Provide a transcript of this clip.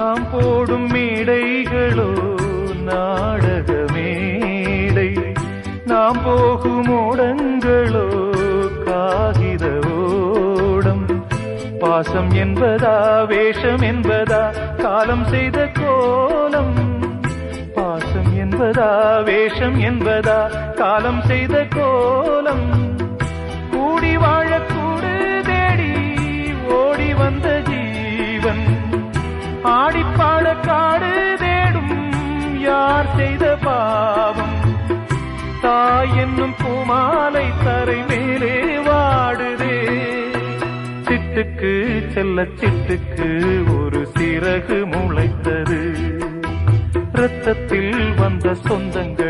நாம் போடும் மேடைகளோ நாடக மேடை, நாம் போகும் ஓடங்களோ காகித ஓடம். பாசம் என்பதா வேஷம் என்பதா காலம் செய்த கோலம், பாசம் என்பதா வேஷம் என்பதா காலம் செய்த கோலம். கூடி வாழக்கூடு தேடி ஓடி வந்த ஜீவன், ஆடிப்பாட காடு தேடும் யார் செய்த பாவம். தாய் என்னும் பூமாலை தரை மேலே வாடுதே, சிட்டுக்கு செல்ல சிட்டுக்கு ஒரு சிறகு முளைத்தது. இரத்தத்தில் வந்த சொந்தங்கள்